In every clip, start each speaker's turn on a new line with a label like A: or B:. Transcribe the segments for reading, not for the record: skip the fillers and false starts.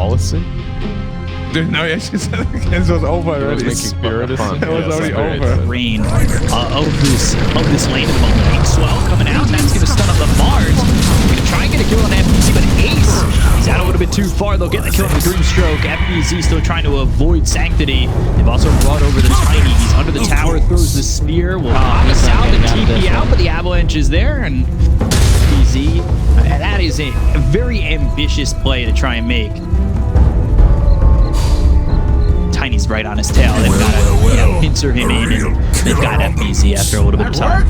A: policy? Dude, no, yeah, she said it was over already. It was already over.
B: Rain of this lane at the moment. Swell coming out, and that's going to stun up the Mars. Going to try and get a kill on FBZ, but Ace, he's out a little bit too far. They'll get the kill on the Green Stroke. FBZ still trying to avoid Sanctity. They've also brought over the Tiny. He's under the tower, throws the spear. Will promise out the TP out, but the Avalanche is there, and FBZ, that is a very ambitious play to try and make. Tiny's right on his tail. They've got to pincer him in, and they've got FBZ after a little bit of time.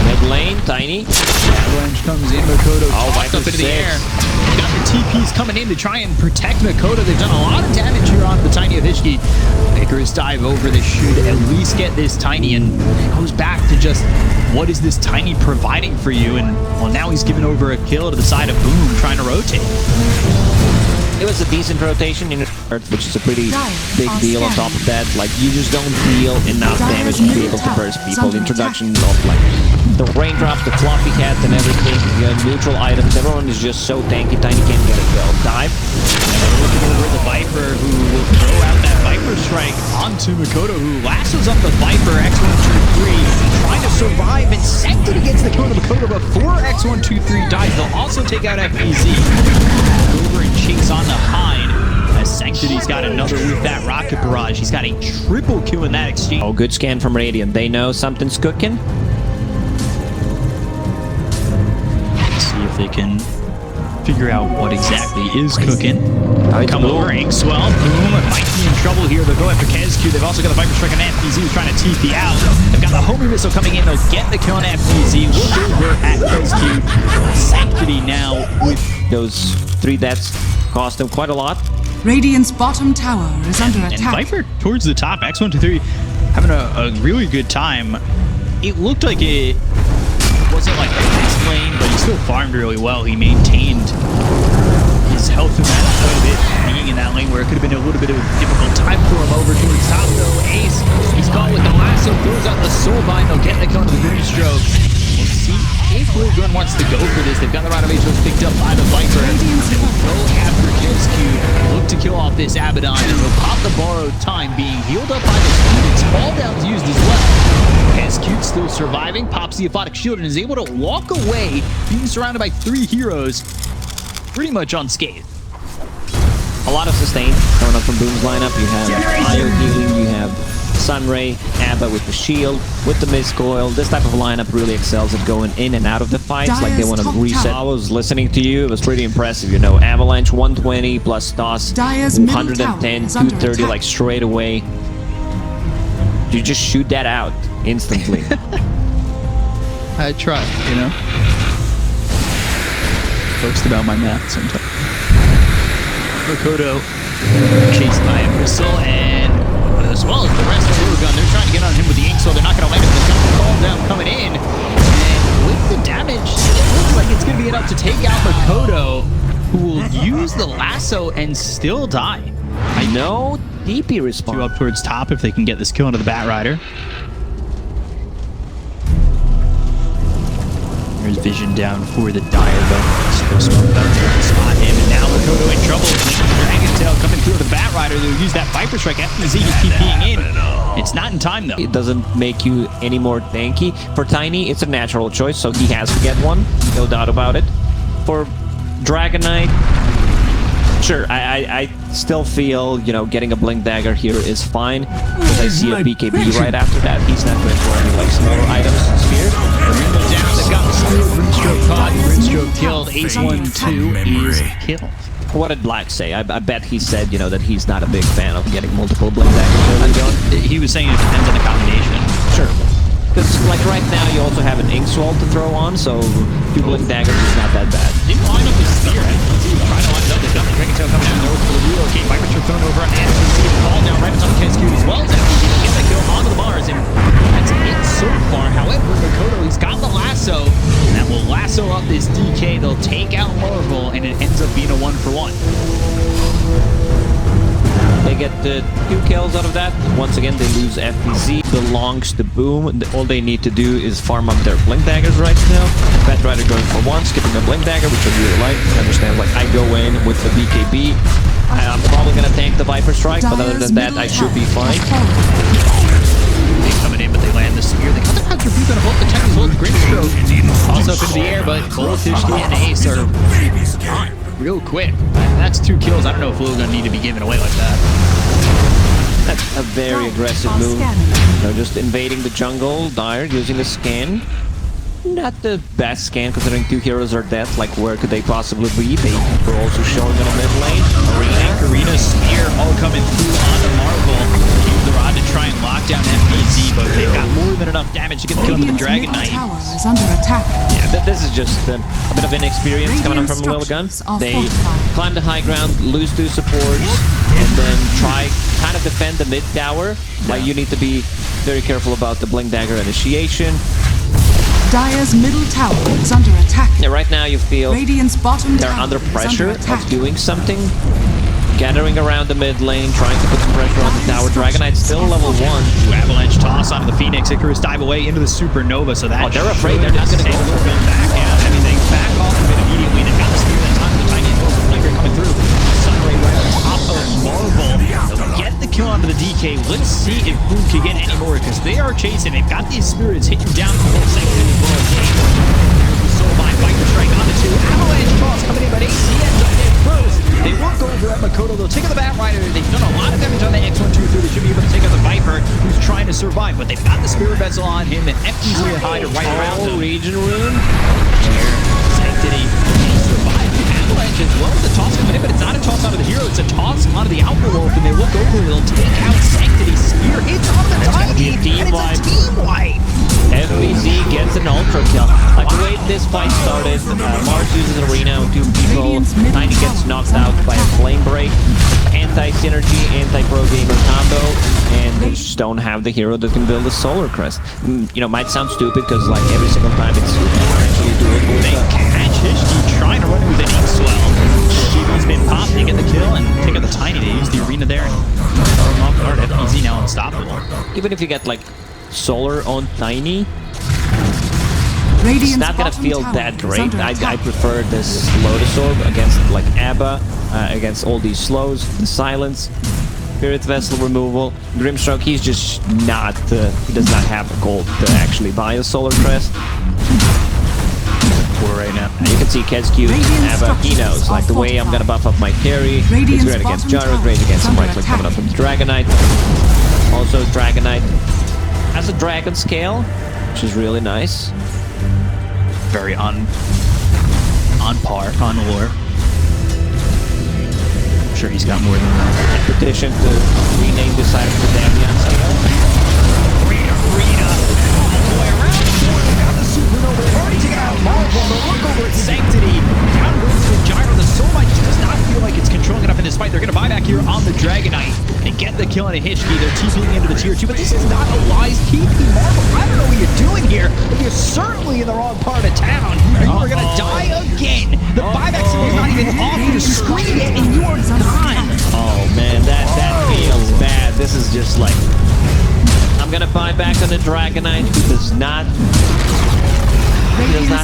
C: Mid lane, Tiny.
B: Avalanche comes in. Makoto tossed up into the air. Got the TPs coming in to try and protect Makoto. They've done a lot of damage here onto the Tiny of Hishki. Icarus dive over. They should at least get this Tiny, and it goes back to just what is this Tiny providing for you? And well, now he's given over a kill to the side of Boom, trying to rotate.
C: It was a decent rotation in Earth, which is a pretty big deal on top of that. Like, you just don't deal enough damage to be able to burst people. Introductions of, like, the raindrops, the floppy hat, and everything, neutral items. Everyone is just so tanky. Tiny can't get a kill. Dive.
B: And they're looking over the Viper, who will throw out that Viper strike onto Makoto, who lassos up the Viper. X123 trying to survive, and Sanctity gets the kill to Makoto before X123 dies. They'll also take out FBZ. Over and chase on the Hind, as Sanctity's got another with that rocket barrage. He's got a triple kill in that exchange.
C: Oh, good scan from Radiant. They know something's cooking.
B: See if they can figure out what exactly is cooking. Come over, Inkswell. Boom, might be in trouble here. They'll go after KSQ. They've also got the Viper Strike on FBZ, who's trying to TP out. They've got the homing missile coming in. They'll get the kill on FBZ. Over at KSQ. Sanctity now with
C: those 3 deaths cost them quite a lot.
D: Radiant's bottom tower is under attack.
B: And Viper towards the top. X123 having a really good time. It looked like it wasn't like the best lane, but he still farmed really well. He maintained his health in that quite a bit, being in that lane where it could have been a little bit of a difficult time for him. Over towards top though. Ace, he's caught with the lasso, throws out the soul bind. They'll get the kill to the Green Stroke. We'll see if Lilgun wants to go for this. They've got the Rod of Ages picked up by the Viper. They will go after KSQ, look to kill off this Abaddon, and they'll pop the borrowed time, being healed up by the Phoenix. Fall down's used as well. KSQ still surviving, pops the Aphotic Shield, and is able to walk away, being surrounded by 3 heroes, pretty much unscathed.
C: A lot of sustain coming up from Boom's lineup. You have Io healing, you have Sunray, Abba with the shield, with the Mist Coil. This type of lineup really excels at going in and out of the fights, like they want to reset. I was listening to you, it was pretty impressive, you know. Avalanche 120 plus Toss 110, 230, like straight away. You just shoot that out instantly.
B: I try, you know. Boast about my math sometimes. Makoto chased by a Bristle, and as well as the rest of Lilgun, they're trying to get on him with the ink, so they're not going to land him. They've got the fall down coming in, and with the damage, it looks like it's going to be enough to take out Makoto, who will use the lasso and still die.
C: I know DP respawn.
B: 2 up towards top if they can get this kill into the Bat Rider. There's vision down for the Dire, though. Still smoke about to spot him, and now Makoto in trouble. Dragon Tail coming through the Bat Rider. They'll use that Viper Strike. FBZ is TPing in. It's not in time, though.
C: It doesn't make you any more tanky. For Tiny, it's a natural choice, so he has to get one. No doubt about it. For Dragon Knight, sure, I still feel, you know, getting a Blink Dagger here is fine, because I see a BKB right after that. He's not going for any, like, smaller items. Spear.
B: Down, they've got the Spear. Grimstroke caught, Grimstroke killed. Ace-1-2 is killed.
C: What did Black say? I bet he said, you know, that he's not a big fan of getting multiple Blink Daggers.
B: He was saying it depends on the combination.
C: Sure. Because, like, right now you also have an Inkswell to throw on, so 2 Blink Daggers is not that bad.
B: Didn't line up his Spear. He's trying to line it up. They've got the Dragon Tail coming down. They're over the relocate. Viper Strike thrown over on the FBC. Fall down right on top of KSQ as well as FBC. Get that kill onto the bars, and that's it so far. However, Makoto, he's got the lasso, and that will lasso up this DK. They'll take out Marvel, and it ends up being a 1-for-1.
C: They get the 2 kills out of that. Once again, they lose FPZ. Belongs to Boom. All they need to do is farm up their Blink Daggers right now. Bat Rider going for 1, skipping the Blink Dagger, which I really like. I understand, like, I go in with the BKB. I'm probably going to tank the Viper Strike, but other than that, I should be fine.
B: They coming in, but they land the spear. They got the counter view, gonna hold the tech as well. Grimstroke also up into the air, but both Hishki and Ace are gone real quick. That's 2 kills. I don't know if Lilgun need to be given away like that.
C: That's a very aggressive move. So just invading the jungle, Dire using a scan. Not the best scan considering 2 heroes are dead. Like, where could they possibly be? They were also showing in the mid lane.
B: Arena spear all coming through on the Marvel. Use the rod to try and lock down FPZ, but they've got more than enough damage to get the kill with the Dragon Knight.
D: Is under attack.
C: Yeah, this is just a bit of inexperience coming up from Lilgun. They climb the high ground, lose 2 supports, and then try kind of defend the mid tower. Like, you need to be very careful about the Blink Dagger initiation.
D: Dire's middle tower is under attack.
C: Yeah, right now you feel
D: Radiant's bottom
C: they're
D: tower
C: under pressure
D: is under
C: of doing something. Gathering around the mid lane, trying to put some pressure on the tower. Dragon Knight's still level 1.
B: Avalanche toss onto the Phoenix. Icarus dive away into the Supernova, so that
C: they're afraid they're not going to go
B: back out. I mean, they back off of it immediately. They've got the spear that time. The tiny flicker coming through. Sunray right on top of Marvel. They'll get the kill onto the DK. Let's see if Boom can get any more, because they are chasing. They've got these spirits hitting down the whole second of the ball game. Here's the Soulbind Viper Strike on the 2. Avalanche toss coming in, but AC ends up getting first. They won't go for Makoto. They'll take out the Bat Rider. They've done a lot of damage on the X123. They should be able to take out the Viper, who's trying to survive, but they've got the Spirit Vessel on him, and FPZ will hide right around him.
C: Region Rune.
B: Sanctity survive the Avalanche as well as the toss coming in, but it's not a toss onto the hero, it's a toss onto the Alpha Wolf, and they look over, they'll take out Sanctity. Spear hits on the Tiny, and it's a team wipe.
C: FBZ gets an ultra kill. Like, the way this fight started, Mars uses Arena on 2 people. Tiny gets knocked out by a flame break. Anti-synergy, anti-pro gamer combo, and they just don't have the hero that can build a solar crest. You know, might sound stupid because, like, every single time it's actually doable.
B: They catch Hishki trying to run with an ink swell. Hishki's been popped to get the kill and take out the Tiny to use the Arena there and throw him off guard. FPZ now unstoppable.
C: Even if you get, like, solar on Tiny,
D: Radiant's
C: it's not gonna feel that great. I prefer this Lotus Orb against, like, Abba, against all these slows, the silence, Spirit Vessel removal. Grimstroke, he's just not, he does not have the gold to actually buy a solar crest. Right now, you can see KezQ, Abba, he knows, like, the way I'm gonna buff up my carry. It's great against Gyro, great against some right click coming up from the Dragon Knight. Also, Dragon Knight has a dragon scale, which is really nice.
B: Very on par, on lore. I'm sure he's got more than that.
C: Petition to rename this item to Damian scale.
B: Arena. All the way around. Got the Supernova. Already taken out Marvel. The look over at Sanctity. Down goes with Gyro. The Soulbind just does not feel like it's controlling enough in this fight. They're going to buy back here on the Dragon Knight and get the kill on a Hishki. They're TPing into the tier 2, but this is not a wise TP, Marvel. I don't know what you're doing here, but you're certainly in the wrong part of town. You are going to die again. The buyback signal is not even off your screen yet, and you are gone.
C: Oh man, that feels bad. This is just like, I'm gonna buy back on the Dragon Knight, who does not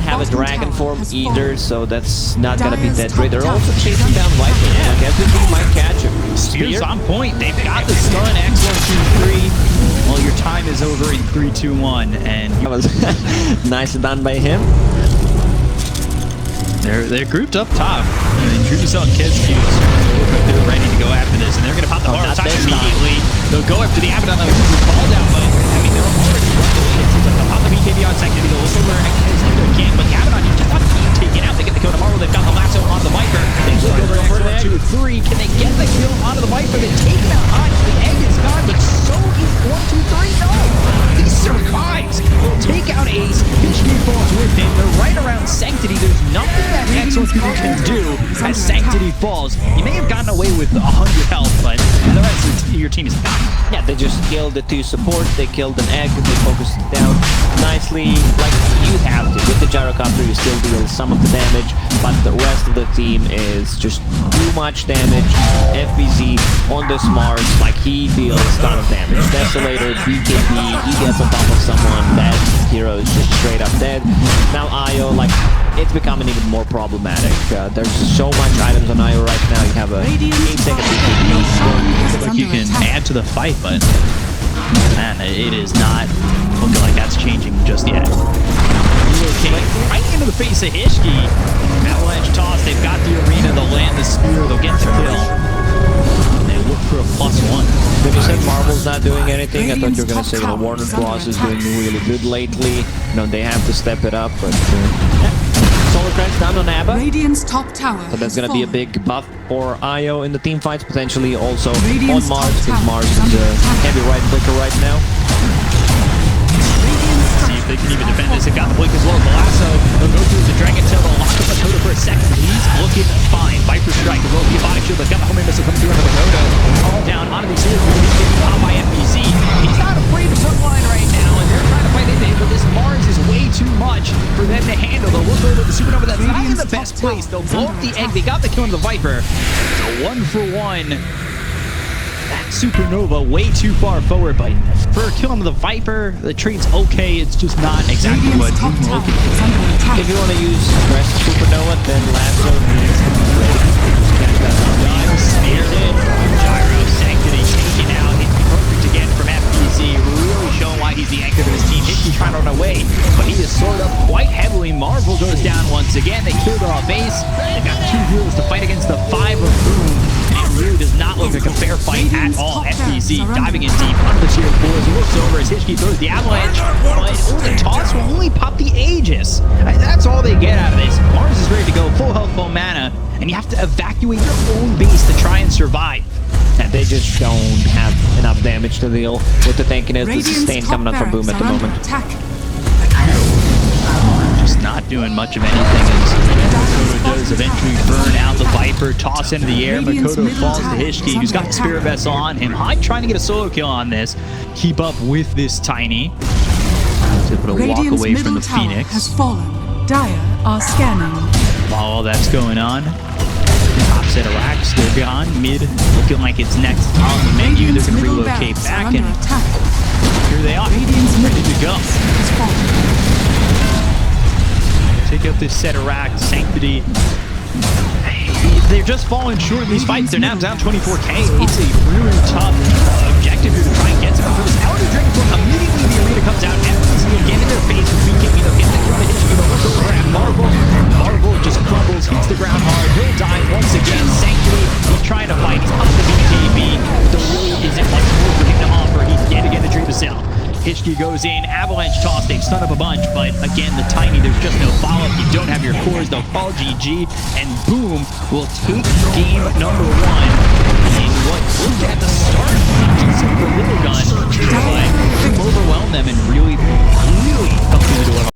C: have a dragon form either, so that's not gonna be that great. They're also chasing down Viper. I guess he might catch him.
B: Spear's on point. They've got the stun. X123. Well, your time is over in 3, 2, 1, and
C: that was nice done by him.
B: They're grouped up top. And Druso and KezQ, they're ready to go after this, and they're gonna pop the hard attack immediately. They'll go after the Abaddon, fall down, but I mean they're already running. It seems like they'll pop the BKB on Sanctity. They'll also learn KezQ again, but the Abaddon, you just want to keep taking out. They get the kill tomorrow. They've got the lasso on the Viper. They look over X1, 2, 3. Can they get the kill onto the Viper? They take him out high. The egg is gone, but so is 1, 2, 3. No, these survives. Will take out Ace. Hishki falls with him. They're right around Sanctity. There's nothing that Excellent People can do as Sanctity falls. You may have gotten away with 100 health, but the rest of your team is gone.
C: Yeah, they just killed the 2 support, they killed an egg, they focused it down nicely, like you have to. With the gyrocopter, you still deal some of the damage, but the rest of the team is just too much damage. FBZ on this Mars, like he deals a ton of damage. Desolator, BKB, he gets on top of someone, that hero is just straight up dead. Now Io, like, it's becoming even more problematic. There's so much items on Io right now. You have a 8-second BKB.
B: Like you can add to the fight, but man, it is not looking like that's changing just yet. Okay, right into the face of Hishki. Avalanche toss. They've got the arena. They'll land the spear. They'll get the kill. They look for a +1.
C: When you said Marvel's not doing anything, I thought you were going to say, Warner Bros. Is doing really good lately. They have to step it up, but Solar Crunch down on Abba.
D: Radiant's top tower.
C: So that's going to be a big buff for Io in the team fights, potentially also on Mars, because Mars is a heavy right clicker right now.
B: See if they can even defend this. They've got the blink as well. Galasso, they'll go through the Dragon Tail. They'll lock up Makoto for a second. He's looking fine. Viper Strike as well. The Body Shield. They've got the homing missile coming through on Makoto. All down onto these heroes. He's getting caught by FBZ. He's not afraid of frontline right now, and they're trying to fight in, but this Mars is way too much for them to handle. They'll look over the Supernova. That's not in the best place. They'll blow up the egg. They got the kill on the Viper. So 1-for-1. That Supernova way too far forward, but for a kill on the Viper, the trade's okay. It's just not exactly what
D: Radiant's top
B: we're
D: tower
B: looking
D: is
B: for.
D: under attack.
C: If you want to use Rest Supernova, then Lasso needs to be ready. Just catch that on
B: Done, snared it. Gyro, Sanctity taken out. It's perfect again from FBZ. Really showing why he's the anchor to his team. Hishki trying to run away, but he is soared up quite heavily. Marvel goes down once again. They killed off Ace. They've got 2 heroes to fight against the 5 of Boom. It really does not look like a fair fight at all. FBZ diving in deep under the tier 4s. Looks over as Hishki throws the avalanche, but the toss will only pop the Aegis. That's all they get out of this. Mars is ready to go, full health, full mana, and you have to evacuate your own base to try and survive.
C: And they just don't have enough damage to deal with the tankiness, the sustain coming out from Boom at the moment.
B: Just not doing much of anything as Makoto does eventually burn out the Viper, toss into the air. Makoto falls to Hishki, who's got the Spirit Vessel on him. Hyde trying to get a solo kill on this. Keep up with this Tiny. To put a walk away from the Phoenix.
D: Has fallen. Dire are scanning.
B: While all that's going on, top set of racks, they're gone. Mid looking like it's next on the menu. They're going to relocate back, and here they are, ready to go. Take out this set of racks, Sanctity. They're just falling short in these fights. They're now down 24k. It's a really tough objective here to try and get some for this. Elder Dragon Form immediately the arena comes out. FBZ again in their face with BKB. They'll get the kill to Hishki. They'll look over at Marvel. Marvel just crumbles, hits the ground hard. He'll die once again. Sanctity, he's trying to fight. He's up the BKB. There really isn't much more for him to offer. He's yet again to dream the cell. Hishki goes in, avalanche toss, they've stun up a bunch, but again, the Tiny, there's just no follow-up. You don't have your cores, they'll call GG, and Boom will take game number 1.